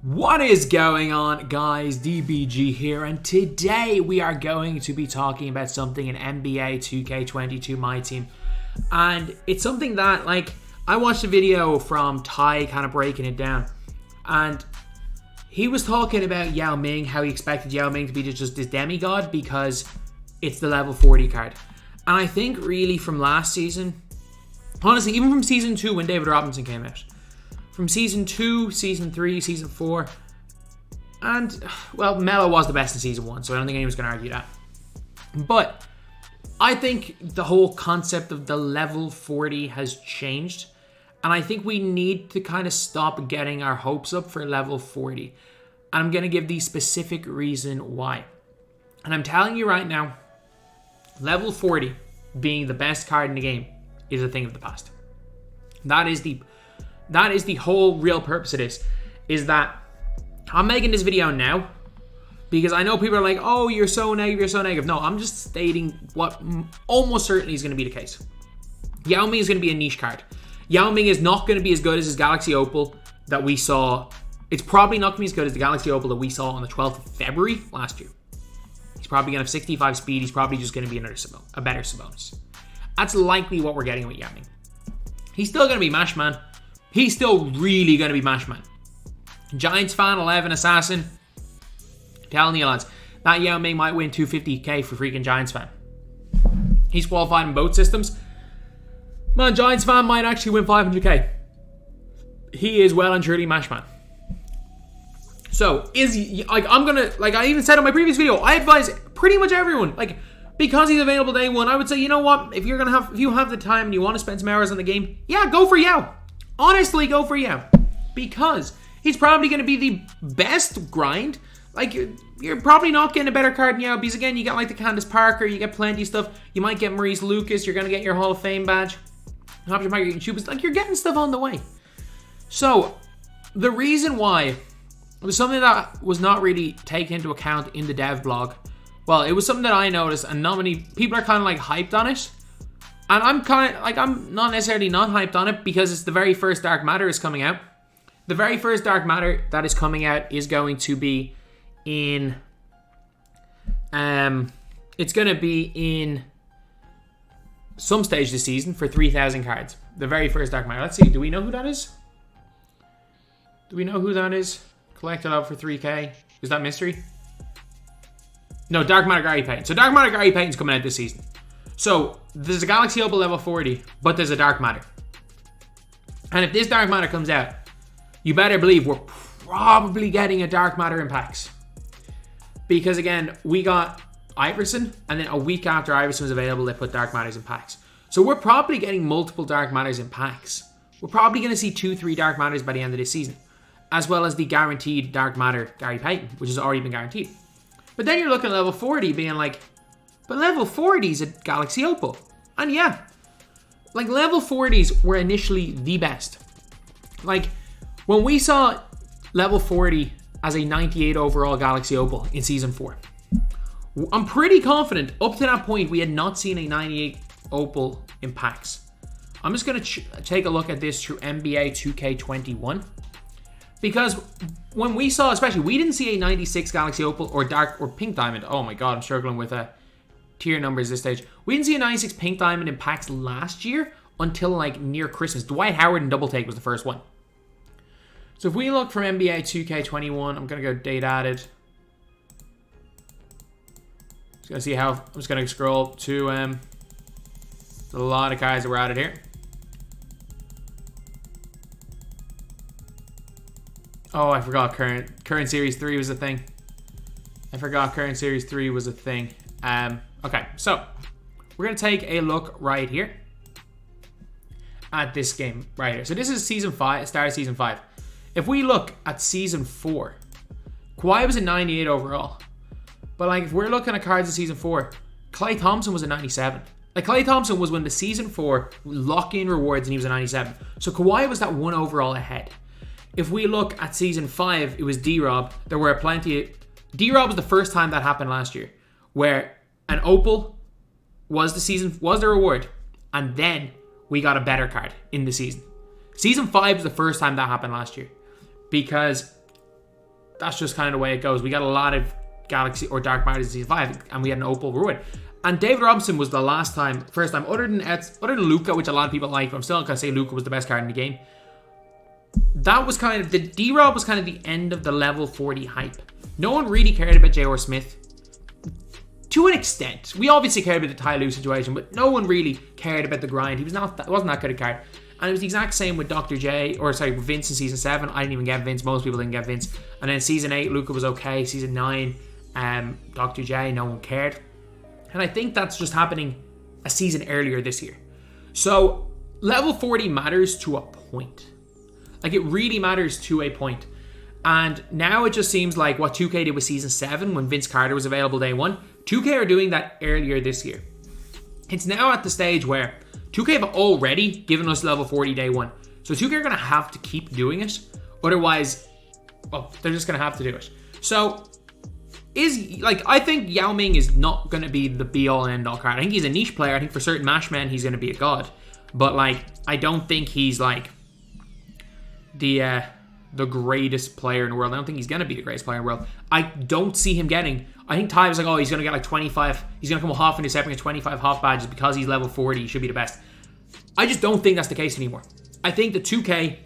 What is going on, guys? DBG here, and today we are going to be talking about something in NBA 2k22 MyTEAM, and it's something that, like, I watched a video from Ty kind of breaking it down, and he was talking about Yao Ming, how he expected Yao Ming to be just this demigod because it's the level 40 card. And I think really from last season, honestly, even from season 2 when David Robinson came out, from season 2, season 3, season 4, and, well, Melo was the best in season 1, so I don't think anyone's going to argue that. But I think the whole concept of the level 40 has changed, and I think we need to kind of stop getting our hopes up for level 40. And I'm going to give the specific reason why. And I'm telling you right now, level 40 being the best card in the game is a thing of the past. That is the whole real purpose of this, is that I'm making this video now because I know people are like, oh, you're so negative. No, I'm just stating what almost certainly is going to be the case. Yao Ming is going to be a niche card. Yao Ming is not going to be as good as his Galaxy Opal that we saw. It's probably not going to be as good as the Galaxy Opal that we saw on the 12th of February last year. He's probably going to have 65 speed. He's probably just going to be a better Sabonis. That's likely what we're getting with Yao Ming. He's still going to be Mash Man. He's still really going to be Mash Man. Giants fan 11 assassin. I'm telling you, lads, that Yao Ming might win 250k for freaking Giants fan. He's qualified in both systems. Man, Giants fan might actually win 500k. He is well and truly Mash Man. So, is he, like, I even said in my previous video, I advise pretty much everyone, like, because he's available day one, I would say, you know what, if you have the time and you want to spend some hours on the game, yeah, go for Yao. Honestly, go for Yao. Because he's probably going to be the best grind. Like, you're probably not getting a better card than Yao, because again, you get like the Candace Parker, you get plenty of stuff. You might get Maurice Lucas, you're going to get your Hall of Fame badge. Like, you're getting stuff on the way. So, the reason why was something that was not really taken into account in the dev blog. Well, it was something that I noticed, and not many people are kind of like hyped on it. And I'm not necessarily not hyped on it because it's the very first Dark Matter is coming out. The very first Dark Matter that is coming out is going to be in, it's going to be in some stage this season for 3,000 cards. The very first Dark Matter. Let's see, do we know who that is? Collected out for 3k. Is that mystery? No, Dark Matter Gary Payton. So Dark Matter Gary Payton's coming out this season. So there's a Galaxy Opal level 40, but there's a Dark Matter. And if this Dark Matter comes out, you better believe we're probably getting a Dark Matter in packs. Because again, we got Iverson, and then a week after Iverson was available, they put Dark Matters in packs. So we're probably getting multiple Dark Matters in packs. We're probably going to see 2-3 Dark Matters by the end of this season, as well as the guaranteed Dark Matter Gary Payton, which has already been guaranteed. But then you're looking at level 40 being like, but level 40 is a Galaxy Opal. And yeah, like, level 40s were initially the best. Like, when we saw level 40 as a 98 overall Galaxy Opal in Season 4, I'm pretty confident up to that point we had not seen a 98 Opal in packs. I'm just going to take a look at this through NBA 2K21. Because when we saw, especially, we didn't see a 96 Galaxy Opal or Dark or Pink Diamond. Oh my god, I'm struggling with tier numbers this stage. We didn't see a 96 Pink Diamond in packs last year until like near Christmas. Dwight Howard and Double Take was the first one. So if we look from NBA 2K21, I'm going to go date added. Just going to see how, I'm just going to scroll to, there's a lot of cards that were added here. Oh, I forgot current Series 3 was a thing. Okay, so we're going to take a look right here at this game right here. So this is Season 5, start of Season 5. If we look at Season 4, Kawhi was a 98 overall. But like, if we're looking at cards in Season 4, Klay Thompson was a 97. Like, Klay Thompson was when the Season 4 lock-in rewards and he was a 97. So Kawhi was that one overall ahead. If we look at Season 5, it was D-Rob. There were plenty of... D-Rob was the first time that happened last year, where an Opal was the reward, and then we got a better card in the season. Season 5 was the first time that happened last year, because that's just kind of the way it goes. We got a lot of Galaxy or Dark Matters in Season 5, and we had an Opal Ruin. And David Robinson was the first time, other than Luca, which a lot of people like, but I'm still not going to say Luca was the best card in the game. That was kind of, the D-Rob was kind of the end of the level 40 hype. No one really cared about J.R. Smith. To an extent. We obviously cared about the Ty Lue situation, but no one really cared about the grind. He wasn't that good a card. And it was the exact same with with Vince in Season 7. I didn't even get Vince. Most people didn't get Vince. And then Season 8, Luca was okay. Season 9, Dr. J, no one cared. And I think that's just happening a season earlier this year. So, level 40 matters to a point. Like, it really matters to a point. And now it just seems like what 2K did with Season 7 when Vince Carter was available day one. 2K are doing that earlier this year. It's now at the stage where 2K have already given us level 40 day one. So 2K are going to have to keep doing it. Otherwise, well, they're just going to have to do it. So, I think Yao Ming is not going to be the be-all and end-all card. I think he's a niche player. I think for certain Mash Men, he's going to be a god. But, I don't think he's, the greatest player in the world. I don't think he's going to be the greatest player in the world. I don't see him getting... I think Ty was like, oh, he's going to get 25... He's going to come half into December and get 25 half badges because he's level 40. He should be the best. I just don't think that's the case anymore. I think the 2K...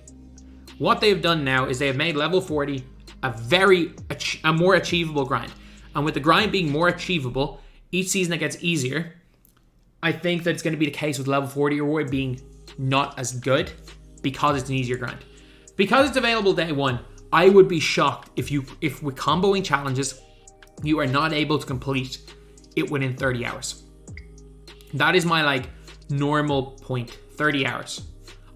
What they've done now is they have made level 40 a more achievable grind. And with the grind being more achievable, each season it gets easier. I think that it's going to be the case with level 40 reward being not as good because it's an easier grind. Because it's available day one, I would be shocked if with comboing challenges, you are not able to complete it within 30 hours. That is my normal point, 30 hours.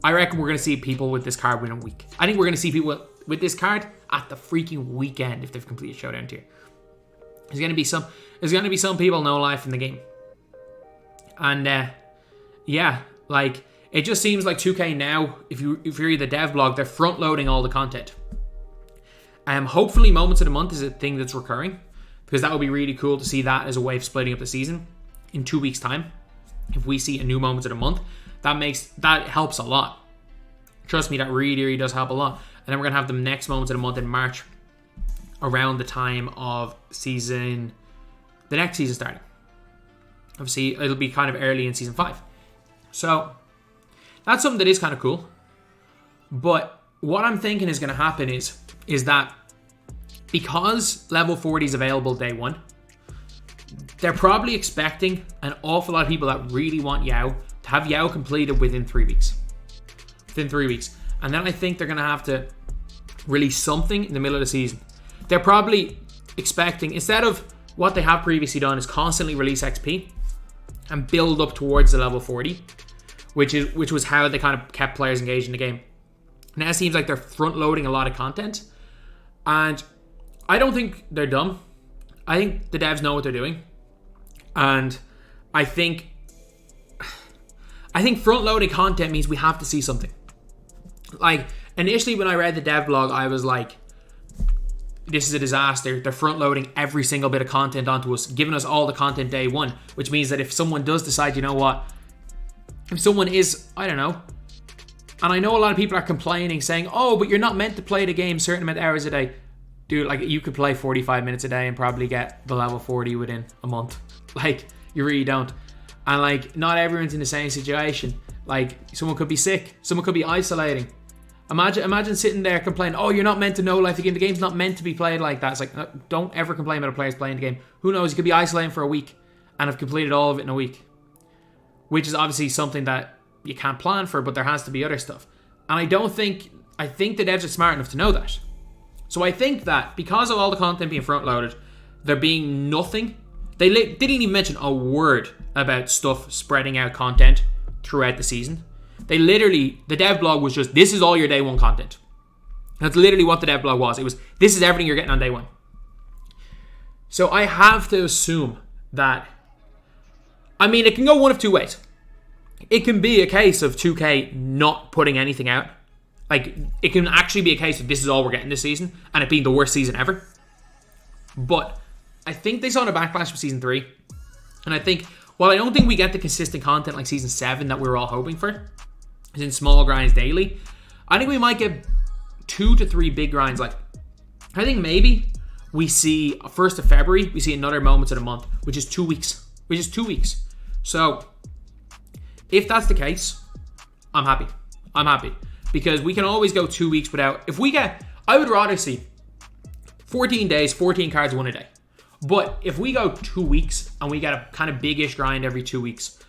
I reckon we're going to see people with this card win a week. I think we're going to see people with this card at the freaking weekend if they've completed Showdown tier. There's going to be some people no life in the game. And it just seems like 2K now, if you're the dev blog, they're front loading all the content. Hopefully Moments of the Month is a thing that's recurring, because that would be really cool to see that as a way of splitting up the season in 2 weeks time. If we see a new Moments of the Month, that helps a lot. Trust me, that really, really does help a lot. And then we're going to have the next Moments of the Month in March, around the time of the next season starting. Obviously, it'll be kind of early in Season 5. So, that's something that is kind of cool. But what I'm thinking is going to happen is that because level 40 is available day one, they're probably expecting an awful lot of people that really want Yao to have Yao completed within 3 weeks. Within 3 weeks. And then I think they're going to have to release something in the middle of the season. They're probably expecting, instead of what they have previously done, is constantly release XP and build up towards the level 40, which was how they kind of kept players engaged in the game. Now it seems like they're front loading a lot of content, and I don't think they're dumb. I think the devs know what they're doing, and I think front loading content means we have to see something. Initially when I read the dev blog, I was like, this is a disaster. They're front loading every single bit of content onto us, giving us all the content day one, which means that if someone does decide, you know what, if someone is, I don't know, and I know a lot of people are complaining, saying, oh, but you're not meant to play the game a certain amount of hours a day. Dude, you could play 45 minutes a day and probably get the level 40 within a month. You really don't. And not everyone's in the same situation. Someone could be sick. Someone could be isolating. Imagine sitting there complaining, oh, you're not meant to know life the game. The game's not meant to be played like that. It's don't ever complain about a player's playing the game. Who knows? You could be isolating for a week and have completed all of it in a week. Which is obviously something that you can't plan for, but there has to be other stuff. And I think the devs are smart enough to know that. So I think that because of all the content being front loaded, there being nothing, they didn't even mention a word about stuff spreading out content throughout the season. The dev blog was just, this is all your day one content. That's literally what the dev blog was. It was, this is everything you're getting on day one. So I have to assume that, it can go one of two ways. It can be a case of 2K not putting anything out. It can actually be a case of this is all we're getting this season, and it being the worst season ever. But I think they saw the backlash for Season 3. And I think, while I don't think we get the consistent content like Season 7 that we were all hoping for, as in small grinds daily, I think we might get 2 to 3 big grinds I think maybe we see 1st of February, we see another Moments of the Month, which is 2 weeks. So if that's the case, I'm happy. Because we can always go 2 weeks without, I would rather see 14 days, 14 cards, one a day. But if we go 2 weeks and we get a kind of big-ish grind every 2 weeks,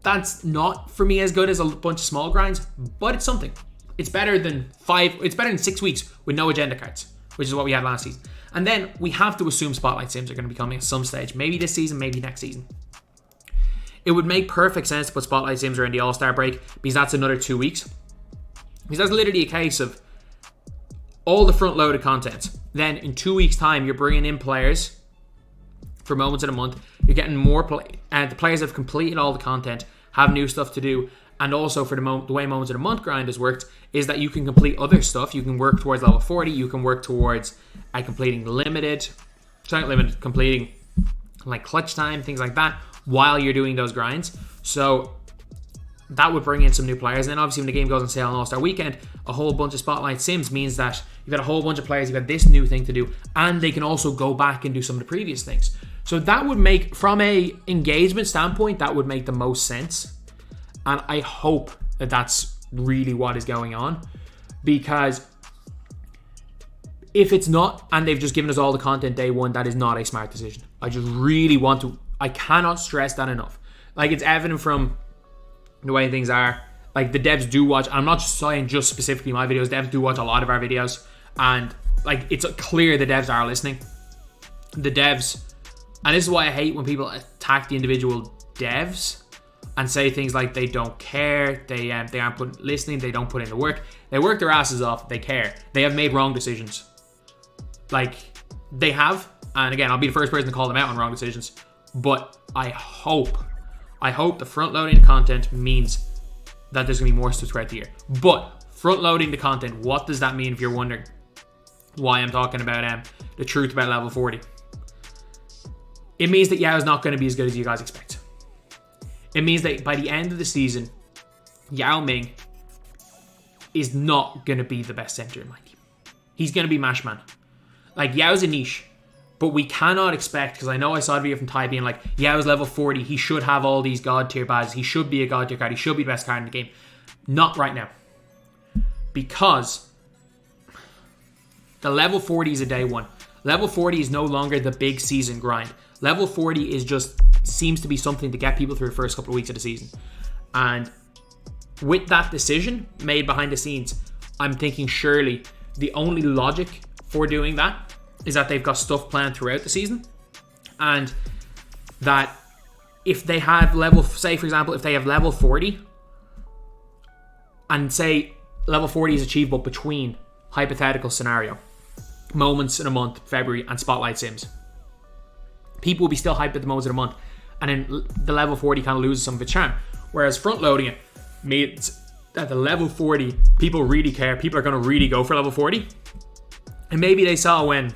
that's not, for me, as good as a bunch of small grinds, but it's something. It's better than 6 weeks with no agenda cards, which is what we had last season. And then we have to assume Spotlight Sims are going to be coming at some stage. Maybe this season, maybe next season. It would make perfect sense to put Spotlight Sims around the All-Star break, because that's another 2 weeks. Because that's literally a case of all the front-loaded content. Then in 2 weeks' time, you're bringing in players for Moments of the Month. You're getting more the players that have completed all the content, have new stuff to do. And also for the way Moments of the Month grind has worked is that you can complete other stuff. You can work towards level 40. You can work towards completing completing like clutch time, things like that, while you're doing those grinds. So that would bring in some new players. And then obviously when the game goes on sale on All-Star Weekend, a whole bunch of Spotlight Sims means that you've got a whole bunch of players, you've got this new thing to do, and they can also go back and do some of the previous things. So that would make, from a engagement standpoint, that would make the most sense. And I hope that that's really what is going on. Because if it's not, and they've just given us all the content day one, that is not a smart decision. I just really want to, I cannot stress that enough. Like, it's evident from the way things are. Like, the devs do watch, I'm not just saying just specifically my videos, devs do watch a lot of our videos. And, like, it's clear the devs are listening. The devs, and this is why I hate when people attack the individual devs and say things like they don't care, they aren't listening, they don't put in the work. They work their asses off, they care. They have made wrong decisions. Like, they have, and again, I'll be the first person to call them out on wrong decisions, but I hope the front-loading content means that there's going to be more stuff throughout the year. But front-loading the content, what does that mean if you're wondering why I'm talking about the truth about level 40? It means that Yao is not going to be as good as you guys expect. It means that by the end of the season, Yao Ming is not going to be the best center in my team. He's going to be Mashman. Like, Yao's a niche, but we cannot expect, because I know I saw a video from Ty being like, Yao's level 40, he should have all these god tier badges, he should be a god tier card, he should be the best card in the game. Not right now. Because the level 40 is a day one. Level 40 is no longer the big season grind. Level 40 is just seems to be something to get people through the first couple of weeks of the season. And with that decision made behind the scenes, I'm thinking surely the only logic for doing that is that they've got stuff planned throughout the season. And that if they have say for example, if they have level 40 and say level 40 is achievable between, hypothetical scenario, Moments in a Month, February, and Spotlight Sims, people will be still hyped at the Moments of the Month, and then the level 40 kind of loses some of its charm. Whereas front loading it means that the level 40, people really care, people are going to really go for level 40. And maybe they saw with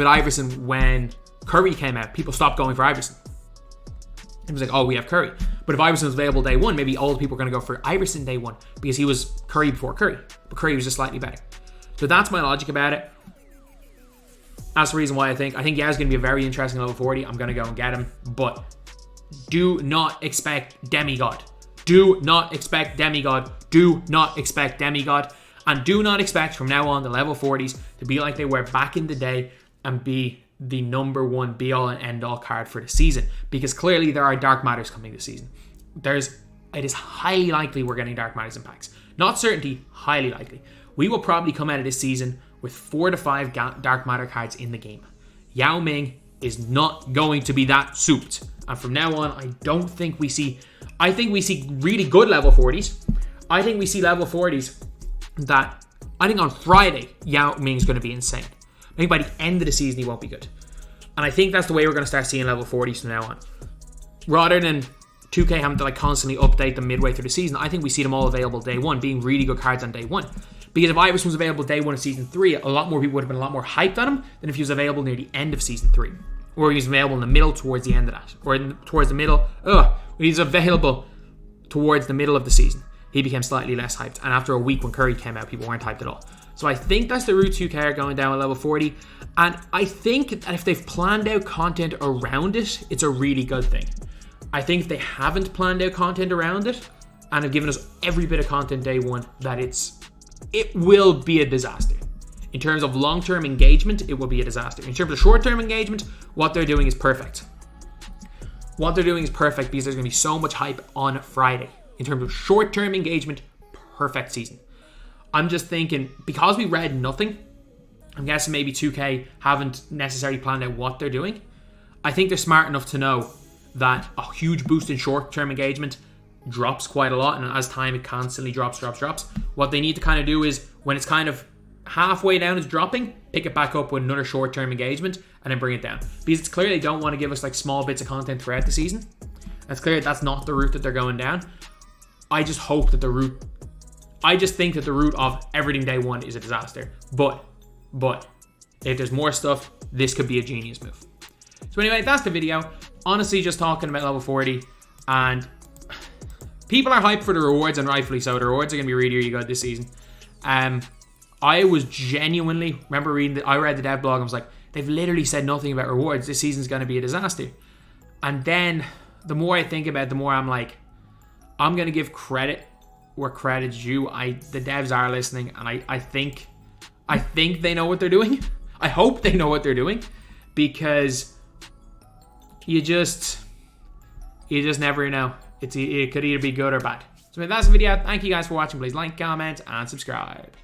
Iverson, when Curry came out, people stopped going for Iverson. It was like, oh, we have Curry. But if Iverson was available day one, maybe all the people are going to go for Iverson day one, because he was Curry before Curry, but Curry was just slightly better. So that's my logic about it. That's the reason why I think Yao's going to be a very interesting level 40. I'm going to go and get him. But do not expect demigod. Do not expect demigod. Do not expect demigod. And do not expect from now on the level 40s to be like they were back in the day and be the number one be-all and end-all card for the season. Because clearly there are Dark Matters coming this season. It is highly likely we're getting Dark Matters in packs. Not certainty, highly likely. We will probably come out of this season with 4 to 5 Dark Matter cards in the game. Yao Ming is not going to be that souped. And from now on, I think we see really good level 40s. I think we see level 40s that, I think on Friday, Yao Ming is going to be insane. I think by the end of the season, he won't be good. And I think that's the way we're going to start seeing level 40s from now on. Rather than 2K having to constantly update them midway through the season, I think we see them all available day one, being really good cards on day one. Because if Iverson was available day one of season 3, a lot more people would have been a lot more hyped on him than if he was available near the end of season 3. Or he was available in the middle towards the end of that. Or towards the middle. When he's available towards the middle of the season, he became slightly less hyped. And after a week when Curry came out, people weren't hyped at all. So I think that's the route 2K are going down at level 40. And I think that if they've planned out content around it, it's a really good thing. I think if they haven't planned out content around it and have given us every bit of content day one, that it will be a disaster. In terms of long-term engagement, it will be a disaster. In terms of short-term engagement, what they're doing is perfect. What they're doing is perfect because there's going to be so much hype on Friday. In terms of short-term engagement, perfect season. I'm just thinking, because we read nothing, I'm guessing maybe 2K haven't necessarily planned out what they're doing. I think they're smart enough to know that a huge boost in short-term engagement drops quite a lot, and as time it constantly drops. What they need to kind of do is, when it's kind of halfway down is dropping, pick it back up with another short-term engagement and then bring it down. Because it's clear they don't want to give us like small bits of content throughout the season. It's clear that's not the route that they're going down. I just think that the route of everything day one is a disaster. But if there's more stuff, this could be a genius move. So anyway, that's the video. Honestly, just talking about level 40, and people are hyped for the rewards, and rightfully so. The rewards are going to be really, really good this season. I was genuinely, I read the dev blog and was like, they've literally said nothing about rewards. This season's going to be a disaster. And then the more I think about it, the more I'm like, I'm going to give credit where credit's due. The devs are listening, and I think they know what they're doing. I hope they know what they're doing, because you just never know. It could either be good or bad. So that's the video. Thank you guys for watching. Please like, comment, and subscribe.